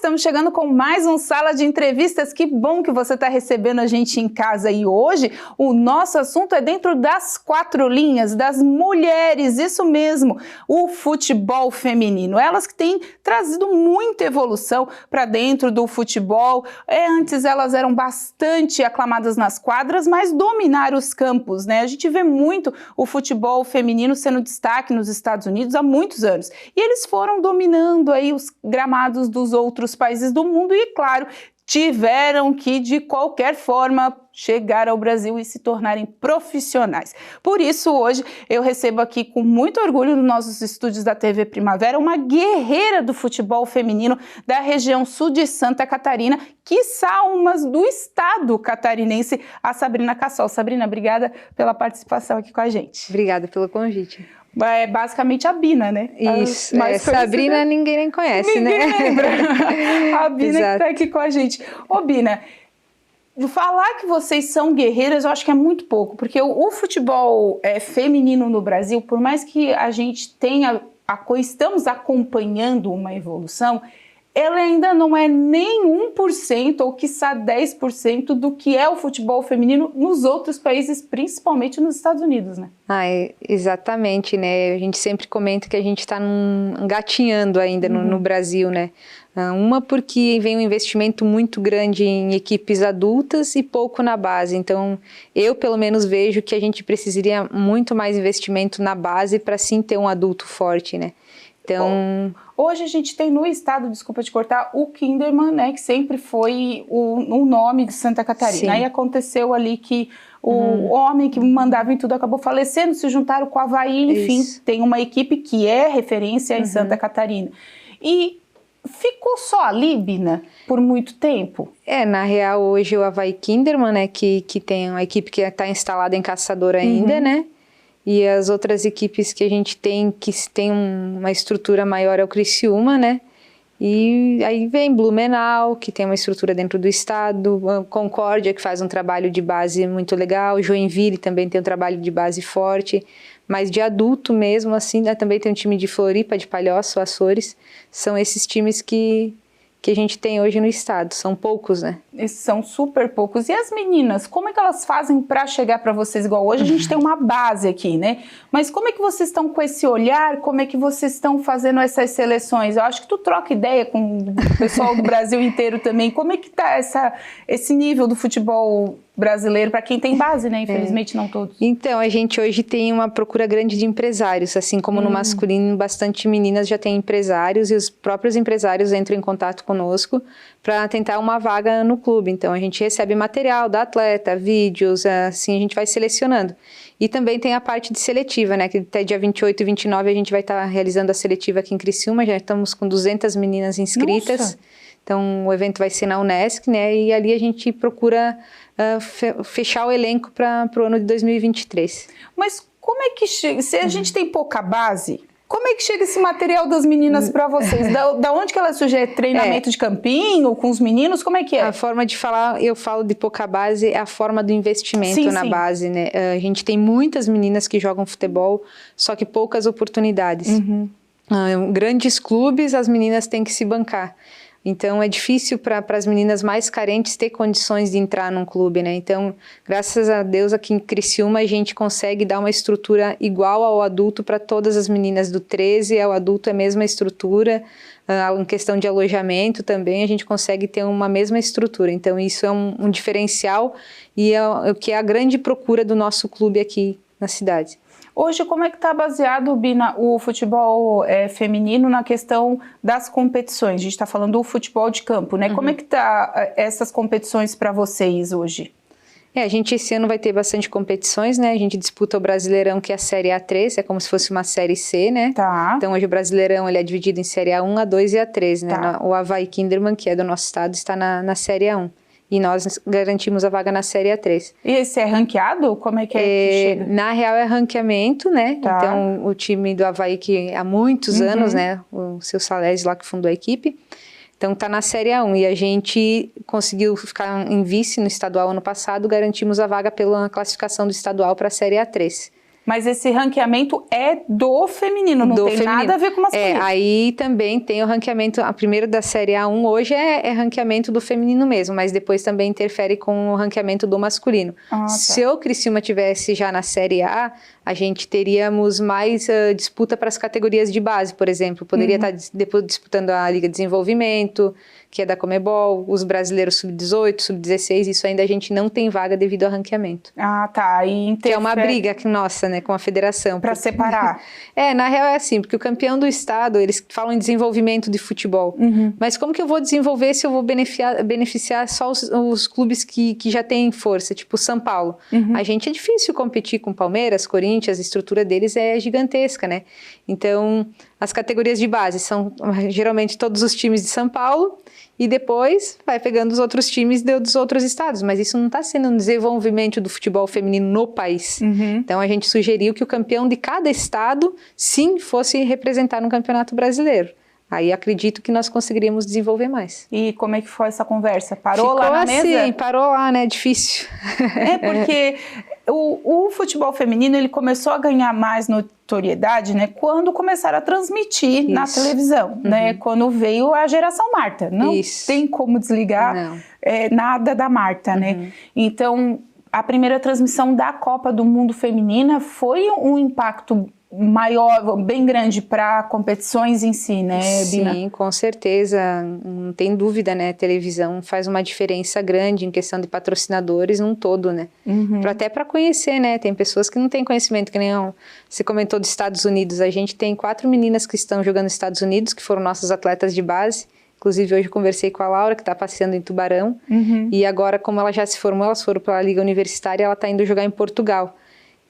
estamos chegando com mais um Sala de Entrevistas. Que bom que você está recebendo a gente em casa. E hoje o nosso assunto é dentro das quatro linhas, das mulheres, isso mesmo, o futebol feminino. Elas que têm trazido muita evolução para dentro do futebol. Antes elas eram bastante aclamadas nas quadras, mas dominaram os campos, né? A gente vê muito o futebol feminino sendo destaque nos Estados Unidos há muitos anos. E eles foram dominando aí os gramados dos outros países do mundo e, claro, tiveram que, de qualquer forma, chegar ao Brasil e se tornarem profissionais. Por isso, hoje, eu recebo aqui com muito orgulho nos nossos estúdios da TV Primavera uma guerreira do futebol feminino da região sul de Santa Catarina, quiçá umas do estado catarinense, a Sabrina Cassol. Sabrina, obrigada pela participação aqui com a gente. Obrigada pelo convite. É basicamente a Bina, né? Isso, Sabrina ninguém nem conhece, ninguém né? Lembra. A Bina que está aqui com a gente. Ô Bina, falar que vocês são guerreiras eu acho que é muito pouco, porque o futebol feminino no Brasil, por mais que a gente estamos acompanhando uma evolução, ela ainda não é nem 1% ou quiçá 10% do que é o futebol feminino nos outros países, principalmente nos Estados Unidos, né? Exatamente, né? A gente sempre comenta que a gente está engatinhando ainda no Brasil, né? Uma porque vem um investimento muito grande em equipes adultas e pouco na base. Então, eu pelo menos vejo que a gente precisaria muito mais investimento na base para sim ter um adulto forte, né? Então, hoje a gente tem no estado, desculpa te cortar, o Kinderman, né, que sempre foi o nome de Santa Catarina. Sim. Aí aconteceu ali que o homem que mandava em tudo acabou falecendo, se juntaram com o Avaí, enfim, Isso. tem uma equipe que é referência em Santa Catarina. E ficou só ali, Bina, por muito tempo? Na real, hoje o Avaí Kinderman, né, que tem uma equipe que está instalada em Caçador ainda, né? E as outras equipes que a gente tem, que tem uma estrutura maior, é o Criciúma, né? E aí vem Blumenau, que tem uma estrutura dentro do estado, Concórdia, que faz um trabalho de base muito legal, Joinville também tem um trabalho de base forte, mas de adulto mesmo, assim, né? Também tem um time de Floripa, de Palhoça, Açores, são esses times que a gente tem hoje no estado, são poucos, né? São super poucos. E as meninas, como é que elas fazem para chegar para vocês? Igual hoje a gente tem uma base aqui, né? Mas como é que vocês estão com esse olhar? Como é que vocês estão fazendo essas seleções? Eu acho que tu troca ideia com o pessoal do Brasil inteiro também. Como é que tá esse nível do futebol brasileiro para quem tem base, né? Infelizmente não todos. Então, a gente hoje tem uma procura grande de empresários, assim como no masculino, bastante meninas já têm empresários e os próprios empresários entram em contato conosco para tentar uma vaga no clube. Então, a gente recebe material da atleta, vídeos, assim, a gente vai selecionando. E também tem a parte de seletiva, né, que até dia 28 e 29 a gente vai estar realizando a seletiva aqui em Criciúma, já estamos com 200 meninas inscritas. Nossa. Então, o evento vai ser na Unesc, né, e ali a gente procura fechar o elenco para o ano de 2023. Mas como é que chega, se a gente tem pouca base, como é que chega esse material das meninas para vocês? Da onde que ela surge? É treinamento de campinho, com os meninos? Como é que é? A forma de falar, eu falo de pouca base, é a forma do investimento na base, né? A gente tem muitas meninas que jogam futebol, só que poucas oportunidades. Grandes clubes, as meninas têm que se bancar. Então, é difícil para as meninas mais carentes ter condições de entrar num clube, né? Então, graças a Deus, aqui em Criciúma, a gente consegue dar uma estrutura igual ao adulto para todas as meninas do 13 ao adulto, é a mesma estrutura. Em questão de alojamento também, a gente consegue ter uma mesma estrutura. Então, isso é um diferencial e é o que é a grande procura do nosso clube aqui na cidade. Hoje, como é que está baseado, Bina, o futebol feminino na questão das competições? A gente está falando do futebol de campo, né? Como é que tá essas competições para vocês hoje? A gente esse ano vai ter bastante competições, né? A gente disputa o Brasileirão, que é a Série A3, é como se fosse uma Série C, né? Tá. Então hoje o Brasileirão ele é dividido em Série A1, A2 e A3, né? Tá. O Avaí Kinderman, que é do nosso estado, está na Série A1. E nós garantimos a vaga na Série A3. E esse é ranqueado? Como é que que chega? Na real é ranqueamento, né? Tá. Então o time do Avaí, que há muitos anos, né? O seu Salés lá que fundou a equipe. Então tá na Série A1 e a gente conseguiu ficar em vice no estadual ano passado, garantimos a vaga pela classificação do estadual para a Série A3. Mas esse ranqueamento é do feminino, não tem nada a ver com o masculino. Aí também tem o ranqueamento, a primeiro da Série A1 hoje é ranqueamento do feminino mesmo, mas depois também interfere com o ranqueamento do masculino. Tá. Se o Criciúma tivesse já na Série A, a gente teríamos mais disputa para as categorias de base, por exemplo. Poderia estar depois disputando a Liga de Desenvolvimento, que é da Conmebol, os brasileiros sub-18, sub-16, isso ainda a gente não tem vaga devido ao ranqueamento. Tá. E que é uma briga nossa, né, com a federação. Para separar. Na real é assim, porque o campeão do estado, eles falam em desenvolvimento de futebol. Mas como que eu vou desenvolver se eu vou beneficiar só os clubes que já têm força, tipo São Paulo? A gente é difícil competir com Palmeiras, Corinthians, a estrutura deles é gigantesca, né? Então, as categorias de base são geralmente todos os times de São Paulo, e depois vai pegando os outros times dos outros estados, mas isso não está sendo um desenvolvimento do futebol feminino no país. Então a gente sugeriu que o campeão de cada estado, sim, fosse representar no Campeonato Brasileiro. Aí acredito que nós conseguiríamos desenvolver mais. E como é que foi essa conversa? Parou Ficou lá na mesa? Sim, parou lá, né? Difícil. Porque o futebol feminino ele começou a ganhar mais notoriedade, né? Quando começaram a transmitir na televisão, né? Quando veio a geração Marta. Não tem como desligar nada da Marta, né? Então, a primeira transmissão da Copa do Mundo Feminina foi um impacto maior, bem grande para competições em si, né, Bina? Sim, com certeza, não tem dúvida, né, a televisão faz uma diferença grande em questão de patrocinadores num todo, né, até para conhecer, né, tem pessoas que não têm conhecimento, que nem você comentou dos Estados Unidos, a gente tem 4 meninas que estão jogando nos Estados Unidos, que foram nossas atletas de base, inclusive hoje eu conversei com a Laura, que está passeando em Tubarão, e agora, como ela já se formou, elas foram para a Liga Universitária, ela está indo jogar em Portugal.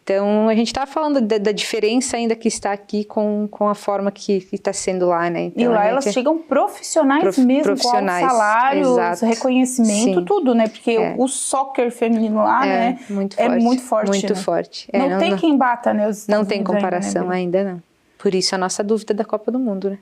Então, a gente está falando da diferença ainda que está aqui com a forma que está sendo lá, né? Então, e lá elas chegam profissionais mesmo, profissionais, com salários, exato. Reconhecimento, tudo, né? Porque o soccer feminino lá, né? Muito é forte, muito forte. Muito né? forte. Não tem quem bata, né? Não tem comparação ainda, né? Por isso a nossa dúvida da Copa do Mundo, né?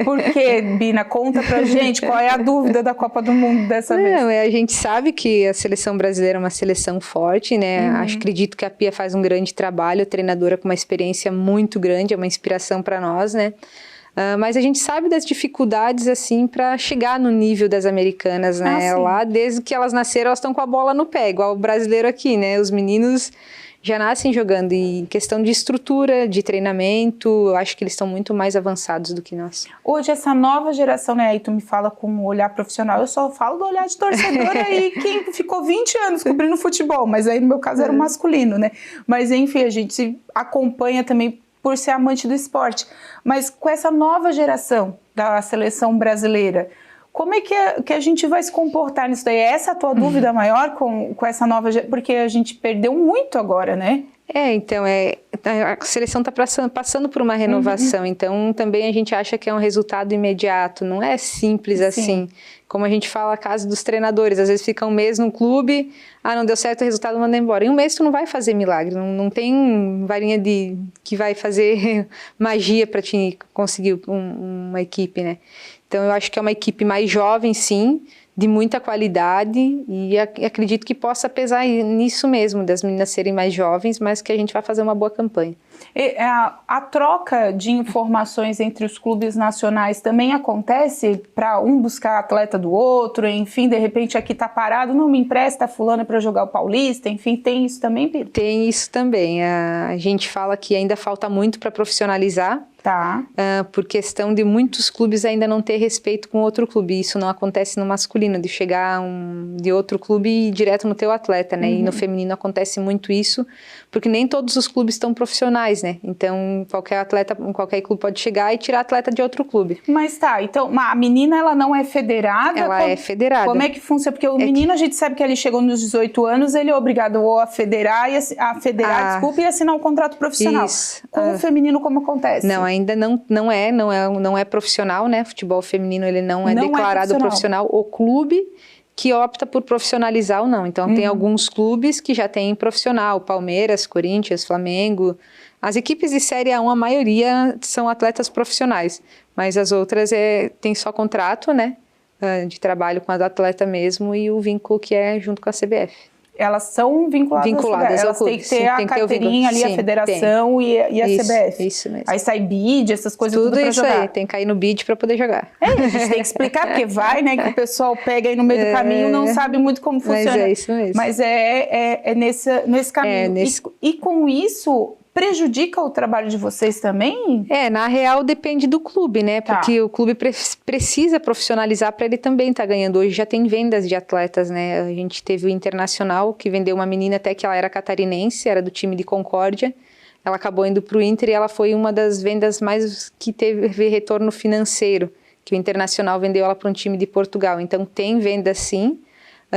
Por que, Bina? Conta pra gente qual é a dúvida da Copa do Mundo dessa vez. A gente sabe que a seleção brasileira é uma seleção forte, né? Acredito que a Pia faz um grande trabalho, a treinadora com uma experiência muito grande, é uma inspiração para nós, né? Mas a gente sabe das dificuldades, assim, para chegar no nível das americanas, né? Lá, desde que elas nasceram, elas estão com a bola no pé, igual o brasileiro aqui, né? Os meninos já nascem jogando, e em questão de estrutura, de treinamento, eu acho que eles estão muito mais avançados do que nós. Hoje essa nova geração, né, aí tu me fala com um olhar profissional, eu só falo do olhar de torcedora aí, quem ficou 20 anos cobrindo futebol, mas aí no meu caso era o masculino, né, mas enfim, a gente acompanha também por ser amante do esporte, mas com essa nova geração da seleção brasileira, como é que a gente vai se comportar nisso daí? Essa é a tua dúvida maior com essa nova geração? Porque a gente perdeu muito agora, né? Então, a seleção está passando por uma renovação, então também a gente acha que é um resultado imediato, não é simples assim. Como a gente fala, a casa dos treinadores, às vezes fica um mês num clube, não deu certo o resultado, manda embora. Em um mês tu não vai fazer milagre, não tem varinha que vai fazer magia para te conseguir uma equipe, né? Então eu acho que é uma equipe mais jovem, sim, de muita qualidade, e acredito que possa pesar nisso mesmo, das meninas serem mais jovens, mas que a gente vai fazer uma boa campanha. A troca de informações entre os clubes nacionais também acontece para um buscar atleta do outro, enfim, de repente aqui tá parado, não me empresta fulana para jogar o Paulista, enfim, tem isso também, Pira? Tem isso também, a gente fala que ainda falta muito para profissionalizar, por questão de muitos clubes ainda não ter respeito com outro clube. Isso não acontece no masculino, de chegar de outro clube e ir direto no teu atleta, né? E no feminino acontece muito isso, porque nem todos os clubes estão profissionais, né? Então qualquer atleta, qualquer clube pode chegar e tirar atleta de outro clube. Mas então a menina ela não é federada? Ela é federada. Como é que funciona? Porque o menino a gente sabe que ele chegou nos 18 anos, ele é obrigado a federar, desculpa, e assinar um contrato profissional. Isso. Com o feminino como acontece? Não, ainda não é profissional, né? Futebol feminino ele não é declarado profissional. O clube que opta por profissionalizar ou não. Então tem alguns clubes que já têm profissional, Palmeiras, Corinthians, Flamengo. As equipes de Série A1, a maioria são atletas profissionais, mas as outras tem só contrato, né? De trabalho com as atletas mesmo, e o vínculo que é junto com a CBF. elas são vinculadas elas têm que ter a carteirinha ali, a federação e a CBF. Isso mesmo. Aí sai bid, essas coisas tudo pra isso jogar. Aí, tem que cair no bid para poder jogar. A gente tem que explicar, porque vai, né, que o pessoal pega aí no meio do caminho e não sabe muito como funciona. Mas é isso mesmo. Mas é nesse caminho. E com isso, prejudica o trabalho de vocês também? Na real depende do clube, né? Porque o clube precisa profissionalizar para ele também estar ganhando. Hoje já tem vendas de atletas, né? A gente teve o Internacional, que vendeu uma menina até que ela era catarinense, era do time de Concórdia. Ela acabou indo para o Inter e ela foi uma das vendas mais que teve retorno financeiro, que o Internacional vendeu ela para um time de Portugal. Então tem venda sim.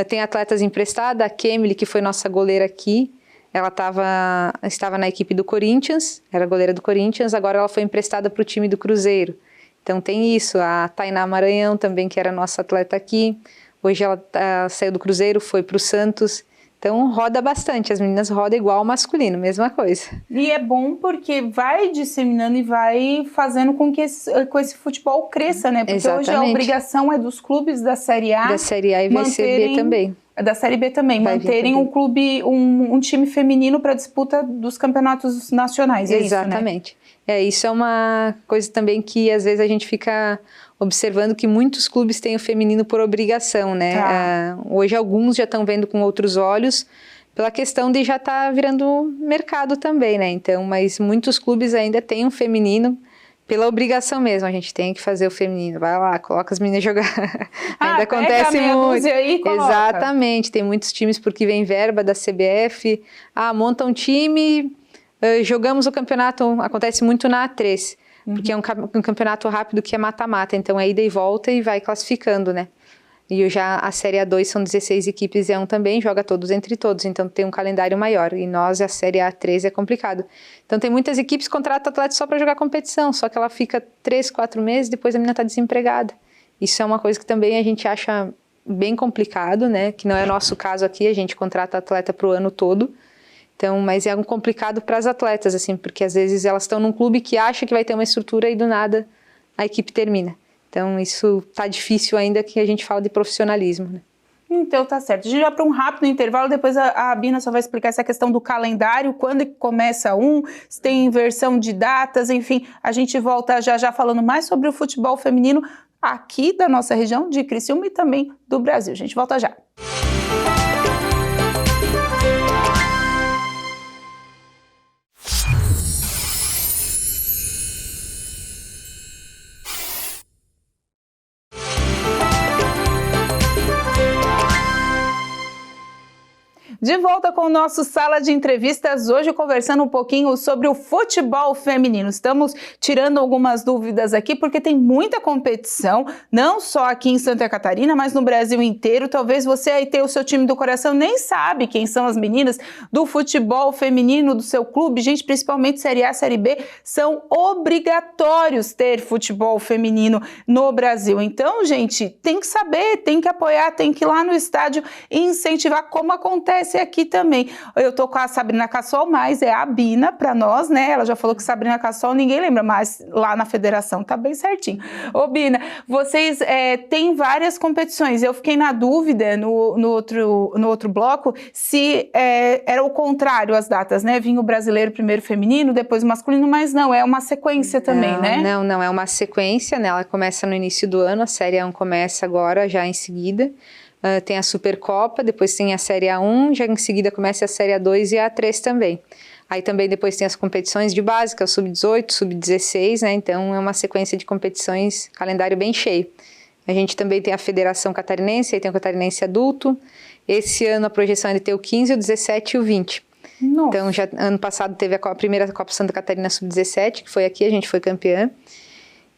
Tem atletas emprestadas, a Kemily, que foi nossa goleira aqui, ela estava na equipe do Corinthians, era goleira do Corinthians, agora ela foi emprestada para o time do Cruzeiro. Então tem isso, a Tainá Maranhão também, que era nossa atleta aqui, hoje ela saiu do Cruzeiro, foi para o Santos. Então roda bastante, as meninas rodam igual ao masculino, mesma coisa. E é bom porque vai disseminando e vai fazendo com que esse futebol cresça, né? Porque Exatamente. Hoje a obrigação é dos clubes da Série A. Da Série A e vai ser B também. Da Série B também, manterem um clube, um time feminino para disputa dos campeonatos nacionais. Exatamente. Isso, né? Isso é uma coisa também que às vezes a gente fica observando que muitos clubes têm o feminino por obrigação, né? Hoje alguns já estão vendo com outros olhos pela questão de já estar virando mercado também, né? Então, mas muitos clubes ainda têm um feminino pela obrigação mesmo, a gente tem que fazer o feminino. Vai lá, coloca as meninas jogar. Ainda acontece muito. Aí, exatamente, tem muitos times porque vem verba da CBF. Monta um time, jogamos o campeonato, acontece muito na A3, porque é um campeonato rápido que é mata-mata, então é ida e volta e vai classificando, né? E já a Série A2 são 16 equipes, é um também, joga todos entre todos, então tem um calendário maior. E nós, a Série A3 é complicado. Então tem muitas equipes que contratam atletas só para jogar competição, só que ela fica 3, 4 meses, depois a menina está desempregada. Isso é uma coisa que também a gente acha bem complicado, né? Que não é nosso caso aqui, a gente contrata atleta para o ano todo. Então, mas é um complicado para as atletas, assim, porque às vezes elas estão num clube que acha que vai ter uma estrutura e do nada a equipe termina. Então, isso tá difícil ainda que a gente fala de profissionalismo, né? Então, tá certo. A gente vai para um rápido intervalo, depois a Bina só vai explicar essa questão do calendário, quando começa se tem inversão de datas, enfim. A gente volta já falando mais sobre o futebol feminino aqui da nossa região de Criciúma e também do Brasil. A gente volta já. De volta com o nosso Sala de Entrevistas, hoje conversando um pouquinho sobre o futebol feminino. Estamos tirando algumas dúvidas aqui, porque tem muita competição, não só aqui em Santa Catarina, mas no Brasil inteiro. Talvez você aí tenha o seu time do coração, nem sabe quem são as meninas do futebol feminino do seu clube. Gente, principalmente Série A, Série B, são obrigatórios ter futebol feminino no Brasil. Então, gente, tem que saber, tem que apoiar, tem que ir lá no estádio e incentivar, como acontece aqui também. Eu tô com a Sabrina Cassol, mas é a Bina para nós, né? Ela já falou que Sabrina Cassol ninguém lembra, mas lá na federação tá bem certinho. Ô Bina, vocês têm várias competições. Eu fiquei na dúvida no outro bloco se era o contrário as datas, né? Vinha o brasileiro primeiro feminino, depois o masculino, mas não, é uma sequência também, né? Não, é uma sequência, né? Ela começa no início do ano, a Série A1 começa agora, já em seguida. Tem a Supercopa, depois tem a Série A1, já em seguida começa a Série A2 e a A3 também. Aí também depois tem as competições de base, que é o Sub-18, Sub-16, né? Então é uma sequência de competições, calendário bem cheio. A gente também tem a Federação Catarinense, aí tem o Catarinense Adulto. Esse ano a projeção é de ter o 15, o 17 e o 20. Nossa. Então já ano passado teve a primeira Copa Santa Catarina Sub-17, que foi aqui, a gente foi campeã.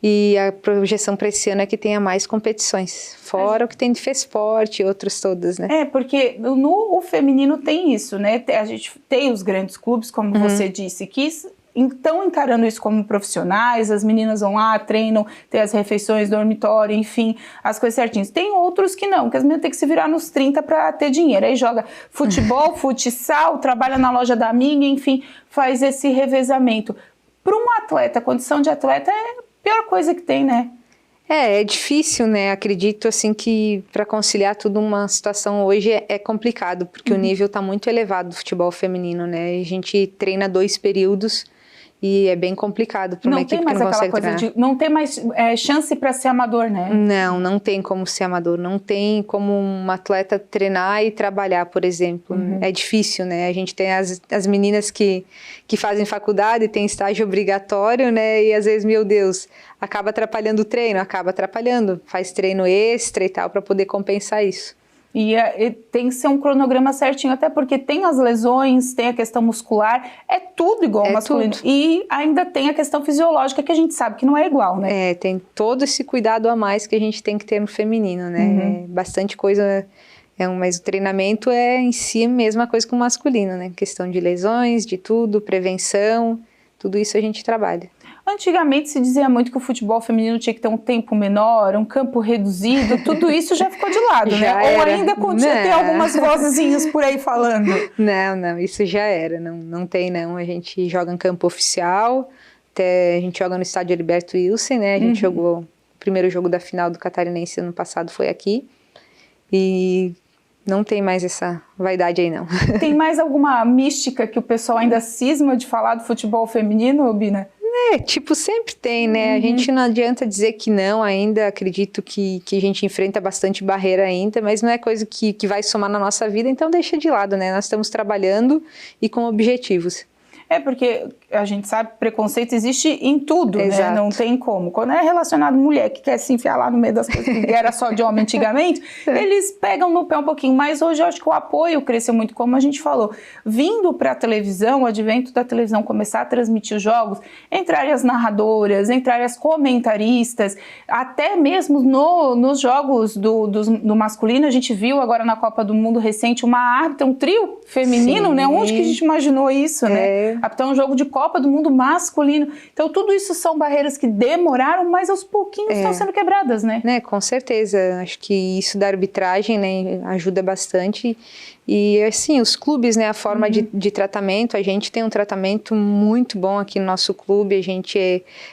E a projeção para esse ano é que tenha mais competições, fora o que tem de FESPORT e outros todas, né? Porque no feminino tem isso, né? A gente tem os grandes clubes, como você disse, que estão encarando isso como profissionais, as meninas vão lá, treinam, tem as refeições, dormitório, enfim, as coisas certinhas. Tem outros que não, que as meninas têm que se virar nos 30 para ter dinheiro. Aí joga futebol, futsal, trabalha na loja da amiga, enfim, faz esse revezamento. Para um atleta, a condição de atleta é pior coisa que tem, né? É difícil, né? Acredito, assim, que para conciliar tudo uma situação hoje é complicado, porque o nível está muito elevado do futebol feminino, né? A gente treina 2 períodos e é bem complicado para uma equipe que não consegue treinar. Não tem mais chance para ser amador, né? Não tem como ser amador, não tem como um atleta treinar e trabalhar, por exemplo. É difícil, né? A gente tem as meninas que fazem faculdade, tem estágio obrigatório, né? E às vezes, meu Deus, acaba atrapalhando o treino, faz treino extra e tal para poder compensar isso. E tem que ser um cronograma certinho, até porque tem as lesões, tem a questão muscular, é tudo igual ao masculino. Tudo. E ainda tem a questão fisiológica, que a gente sabe que não é igual, né? Tem todo esse cuidado a mais que a gente tem que ter no feminino, né? Bastante coisa, mas o treinamento é em si a mesma coisa que o masculino, né? Questão de lesões, de tudo, prevenção, tudo isso a gente trabalha. Antigamente se dizia muito que o futebol feminino tinha que ter um tempo menor, um campo reduzido, tudo isso já ficou de lado, né? Ou ainda tem algumas vozezinhas por aí falando? Não, isso já era, não tem não. A gente joga em campo oficial, a gente joga no estádio Heriberto Wilson, né? A gente jogou, o primeiro jogo da final do Catarinense ano passado foi aqui, e não tem mais essa vaidade aí, não. Tem mais alguma mística que o pessoal ainda cisma de falar do futebol feminino, Bina? Sempre tem, né? A gente não adianta dizer que não ainda, acredito que a gente enfrenta bastante barreira ainda, mas não é coisa que vai somar na nossa vida, então deixa de lado, né? Nós estamos trabalhando e com objetivos. Porque a gente sabe que preconceito existe em tudo, né? Não tem como. Quando é relacionado à mulher que quer se enfiar lá no meio das coisas que era só de homem antigamente, eles pegam no pé um pouquinho. Mas hoje eu acho que o apoio cresceu muito, como a gente falou. Vindo para a televisão, o advento da televisão começar a transmitir os jogos, entrarem as narradoras, entrarem as comentaristas, até mesmo nos jogos do masculino, a gente viu agora na Copa do Mundo recente uma árbitra, um trio feminino, né? Onde que a gente imaginou isso, né? Até um jogo de Copa do Mundo masculino. Então, tudo isso são barreiras que demoraram, mas aos pouquinhos estão sendo quebradas, né? Com certeza. Acho que isso da arbitragem, né, ajuda bastante. E, assim, os clubes, né, a forma de tratamento, a gente tem um tratamento muito bom aqui no nosso clube. A gente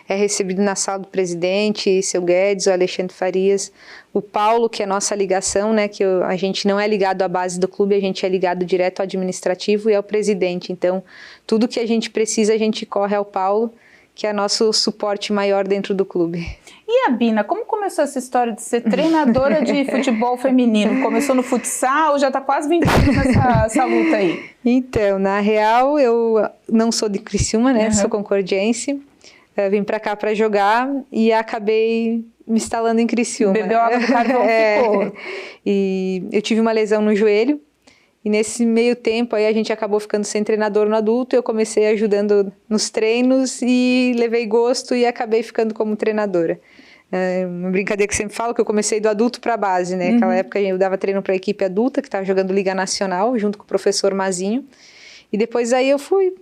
é recebido na sala do presidente, seu Guedes, o Alexandre Farias, o Paulo, que é a nossa ligação, né, que a gente não é ligado à base do clube, a gente é ligado direto ao administrativo e ao presidente. Então, tudo que a gente precisa, a gente corre ao Paulo, que é nosso suporte maior dentro do clube. E a Bina, como começou essa história de ser treinadora de futebol feminino? Começou no futsal, já está quase 20 anos nessa luta aí? Então, na real, eu não sou de Criciúma, né? Sou concordiense. Eu vim para cá para jogar e acabei me instalando em Criciúma. Bebeu água do carvão, ficou. E eu tive uma lesão no joelho. E nesse meio tempo aí a gente acabou ficando sem treinador no adulto, eu comecei ajudando nos treinos e levei gosto e acabei ficando como treinadora. Uma brincadeira que eu sempre falo, que eu comecei do adulto para a base, né? Naquela época eu dava treino para a equipe adulta, que estava jogando Liga Nacional, junto com o professor Mazinho. E depois aí eu fui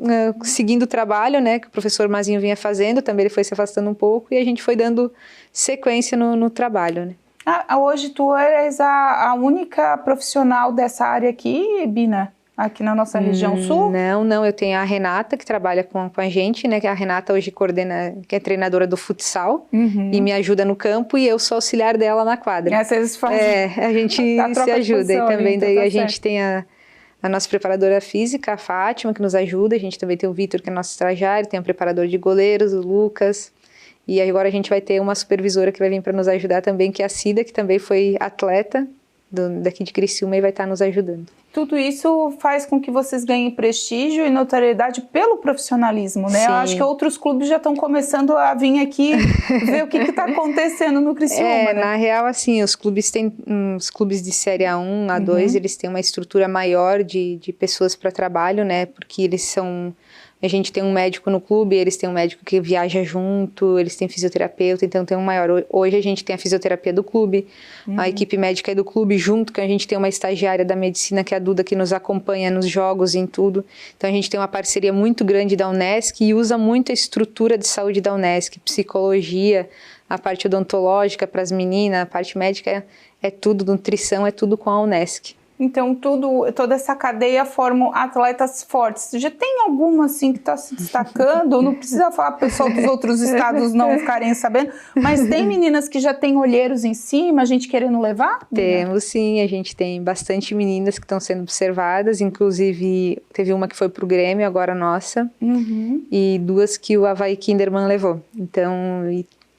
seguindo o trabalho, né, que o professor Mazinho vinha fazendo, também ele foi se afastando um pouco e a gente foi dando sequência no trabalho, né? Hoje tu és a única profissional dessa área aqui, Bina? Aqui na nossa região sul? Não, eu tenho a Renata que trabalha com a gente, né? Que a Renata hoje coordena, que é treinadora do futsal e me ajuda no campo e eu sou auxiliar dela na quadra. Vocês fazem a gente se ajuda e também daí a gente tem a nossa preparadora física, a Fátima, que nos ajuda, a gente também tem o Vitor, que é nosso estagiário, tem o preparador de goleiros, o Lucas. E agora a gente vai ter uma supervisora que vai vir para nos ajudar também, que é a Cida, que também foi atleta daqui de Criciúma e vai estar nos ajudando. Tudo isso faz com que vocês ganhem prestígio e notoriedade pelo profissionalismo, né? Sim. Eu acho que outros clubes já estão começando a vir aqui ver o que está acontecendo no Criciúma, né? Na real, assim, os clubes de Série A1, A2, eles têm uma estrutura maior de pessoas para trabalho, né? Porque eles são... A gente tem um médico no clube, eles têm um médico que viaja junto, eles têm fisioterapeuta, então tem um maior. Hoje a gente tem a fisioterapia do clube, a equipe médica é do clube, junto que a gente tem uma estagiária da medicina, que é a Duda, que nos acompanha nos jogos e em tudo. Então a gente tem uma parceria muito grande da Unesc e usa muito a estrutura de saúde da Unesc, psicologia, a parte odontológica para as meninas, a parte médica é tudo, nutrição é tudo com a Unesc. Então, toda essa cadeia formam atletas fortes. Já tem alguma, assim, que está se destacando? Não precisa falar para o pessoal dos outros estados não ficarem sabendo, mas tem meninas que já têm olheiros em cima, a gente querendo levar? Temos, sim. A gente tem bastante meninas que estão sendo observadas. Inclusive, teve uma que foi para o Grêmio, agora nossa. E 2 que o Avaí Kinderman levou. Então,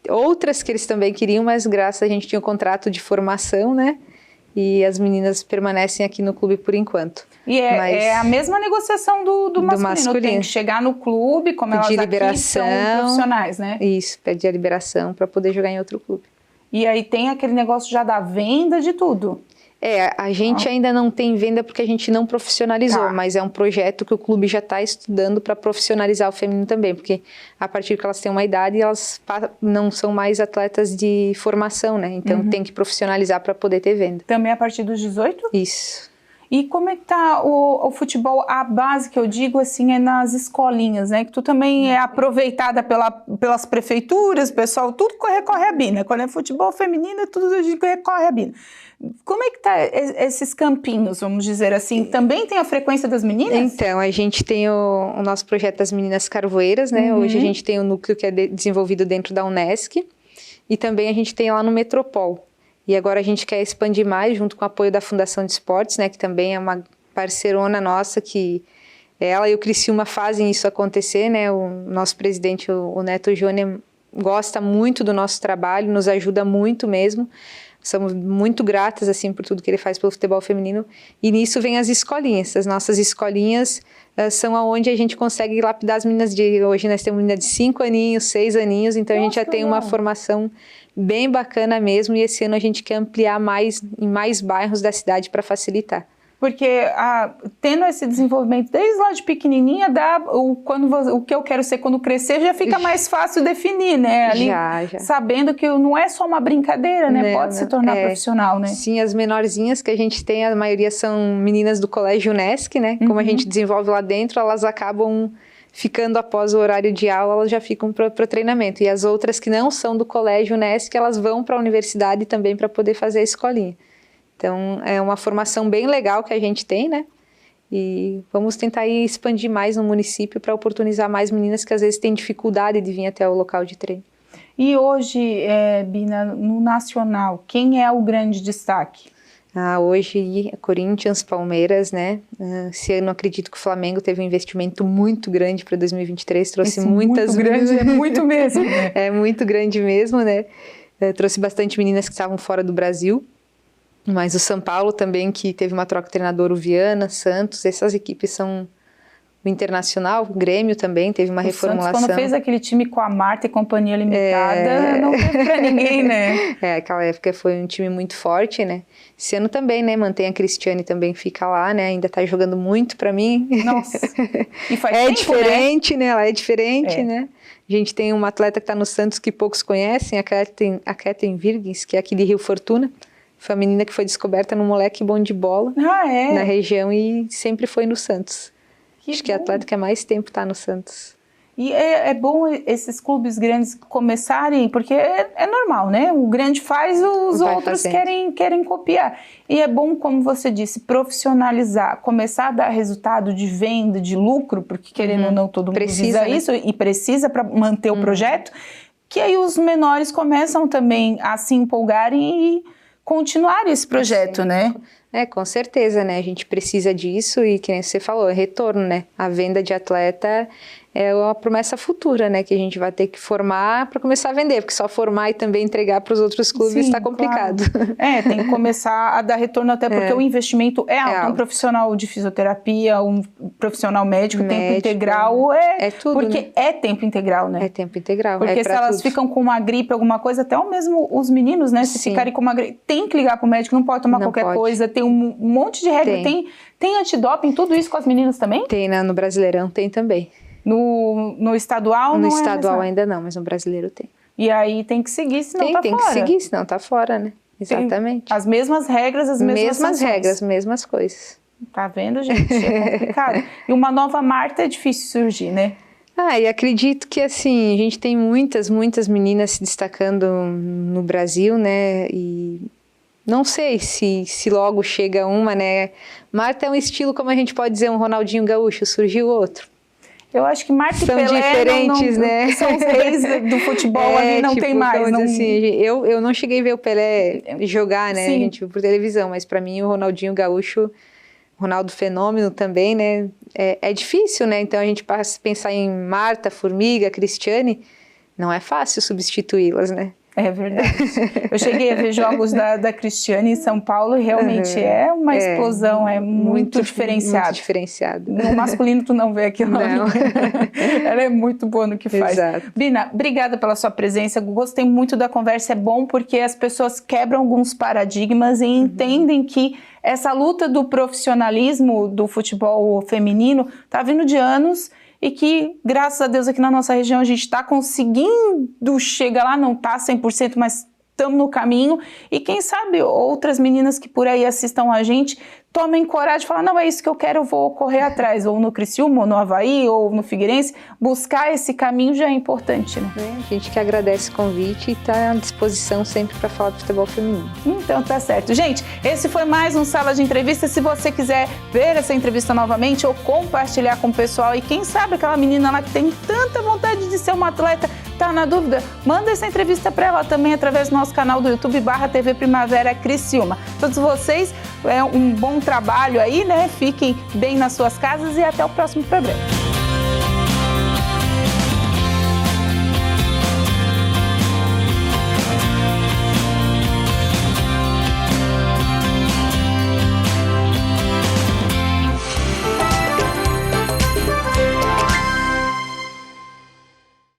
outras que eles também queriam, mas graças a gente tinha um contrato de formação, né? E as meninas permanecem aqui no clube por enquanto. E é a mesma negociação do masculino. Tem que chegar no clube, como elas aqui são profissionais, né? Isso, pedir a liberação para poder jogar em outro clube. E aí tem aquele negócio já da venda de tudo. A gente ainda não tem venda porque a gente não profissionalizou, mas é um projeto que o clube já está estudando para profissionalizar o feminino também, porque a partir que elas têm uma idade, elas não são mais atletas de formação, né? Então tem que profissionalizar para poder ter venda. Também a partir dos 18? Isso. E como é que tá o futebol, a base que eu digo assim, é nas escolinhas, né? Que tu também é aproveitada pelas prefeituras, o pessoal, tudo recorre a Bina. Quando é futebol feminino, tudo recorre a Bina. Como é que tá esses campinhos, vamos dizer assim? Também tem a frequência das meninas? Então, a gente tem o nosso projeto das Meninas Carvoeiras, né? Hoje a gente tem o núcleo que é desenvolvido dentro da Unesc e também a gente tem lá no Metropol. E agora a gente quer expandir mais junto com o apoio da Fundação de Esportes, né? Que também é uma parceirona nossa, que ela e o Criciúma fazem isso acontecer, né? O nosso presidente, o Neto Júnior, gosta muito do nosso trabalho, nos ajuda muito mesmo. Somos muito gratas, assim, por tudo que ele faz pelo futebol feminino. E nisso vem as escolinhas. As nossas escolinhas são aonde a gente consegue lapidar as meninas de... Hoje nós temos menina de 5 aninhos, 6 aninhos, então a gente já tem uma formação bem bacana mesmo. E esse ano a gente quer ampliar em mais bairros da cidade para facilitar. Porque tendo esse desenvolvimento desde lá de pequenininha, o que eu quero ser quando crescer, já fica mais fácil definir, né? Ali, já. Sabendo que não é só uma brincadeira, né? Pode se tornar profissional, né? Sim, as menorzinhas que a gente tem, a maioria são meninas do Colégio Unesc, né? Como a gente desenvolve lá dentro, elas acabam ficando após o horário de aula, elas já ficam para o treinamento. E as outras que não são do Colégio Unesc, elas vão para a universidade também para poder fazer a escolinha. Então, é uma formação bem legal que a gente tem, né? E vamos tentar expandir mais no município para oportunizar mais meninas que às vezes têm dificuldade de vir até o local de treino. E hoje, Bina, no nacional, quem é o grande destaque? Hoje, Corinthians, Palmeiras, né? Esse ano, acredito que o Flamengo teve um investimento muito grande para 2023, trouxe muitas... Muito grande, é muito mesmo, né? É muito grande mesmo, né? Trouxe bastante meninas que estavam fora do Brasil. Mas o São Paulo também, que teve uma troca de treinador, o Viana, Santos, essas equipes são o Internacional, o Grêmio também teve uma reformulação. Santos, quando fez aquele time com a Marta e Companhia Limitada, não teve pra ninguém, né? Aquela época foi um time muito forte, né? Esse ano também, né? Mantém a Cristiane, também fica lá, né? Ainda tá jogando muito pra mim. Nossa! E faz tempo, diferente, né? Ela é diferente, né? A gente tem uma atleta que tá no Santos que poucos conhecem, a Kathleen Virgens, que é aqui de Rio Fortuna. Foi a menina que foi descoberta no moleque bom de bola na região e sempre foi no Santos. Acho que é a atleta que há mais tempo está no Santos. E é bom esses clubes grandes começarem, porque é normal, né? O grande faz, os outros querem copiar. E é bom, como você disse, profissionalizar, começar a dar resultado de venda, de lucro, porque querendo ou não todo mundo precisa isso, e precisa para manter o projeto, que aí os menores começam também a se empolgarem e continuar esse projeto, né? Com certeza, né? A gente precisa disso e, que nem você falou, é retorno, né? A venda de atleta é uma promessa futura, né? Que a gente vai ter que formar para começar a vender, porque só formar e também entregar para os outros clubes está complicado. Claro. Tem que começar a dar retorno, até porque o investimento é alto. Um profissional de fisioterapia, um profissional médico, tempo integral, é tudo, porque né? É tempo integral, né? É tempo integral. Porque se elas ficam com uma gripe, alguma coisa, até mesmo os meninos, né? Se ficarem com uma gripe, tem que ligar para o médico, não pode tomar qualquer coisa, tem um monte de regra, tem antidoping, tudo isso com as meninas também? Tem, né? No Brasileirão tem também. No estadual não é? No estadual ainda não, mas no brasileiro tem. E aí tem que seguir, senão tá fora. Tem que seguir, senão tá fora, né? Exatamente. As mesmas regras, as mesmas regras, mesmas coisas. Tá vendo, gente? É complicado. E uma nova Marta é difícil surgir, né? E acredito que, assim, a gente tem muitas meninas se destacando no Brasil, né? E não sei se logo chega uma, né? Marta é um estilo, como a gente pode dizer, um Ronaldinho Gaúcho, surgiu outro. Eu acho que Marta e são Pelé diferentes, né? São os reis do futebol ali, não tem mais. Não... Assim, eu não cheguei a ver o Pelé jogar, né? Sim. A gente viu por televisão, mas para mim o Ronaldinho Gaúcho, Ronaldo Fenômeno também, né? É difícil, né? Então a gente passa a pensar em Marta, Formiga, Cristiane, não é fácil substituí-las, né? É verdade. Eu cheguei a ver jogos da Cristiane em São Paulo e realmente é uma explosão, é muito diferenciado. Muito diferenciado. No masculino tu não vê aquilo. Não. Ela é muito boa no que faz. Exato. Bina, obrigada pela sua presença, gostei muito da conversa, é bom porque as pessoas quebram alguns paradigmas e entendem que essa luta do profissionalismo do futebol feminino está vindo de anos e que, graças a Deus, aqui na nossa região a gente está conseguindo chegar lá, não está 100%, mas estamos no caminho. E quem sabe outras meninas que por aí assistam a gente tomem coragem e falar, não, é isso que eu quero, eu vou correr atrás, ou no Criciúma, ou no Avaí, ou no Figueirense, buscar esse caminho já é importante, né? A gente que agradece o convite e está à disposição sempre para falar de futebol feminino. Então tá certo. Gente, esse foi mais um Sala de Entrevista. Se você quiser ver essa entrevista novamente ou compartilhar com o pessoal, e quem sabe aquela menina lá que tem tanta vontade de ser uma atleta, tá na dúvida, manda essa entrevista para ela também através do nosso canal do YouTube /TV Primavera Criciúma. Todos vocês, um bom trabalho aí, né? Fiquem bem nas suas casas e até o próximo programa.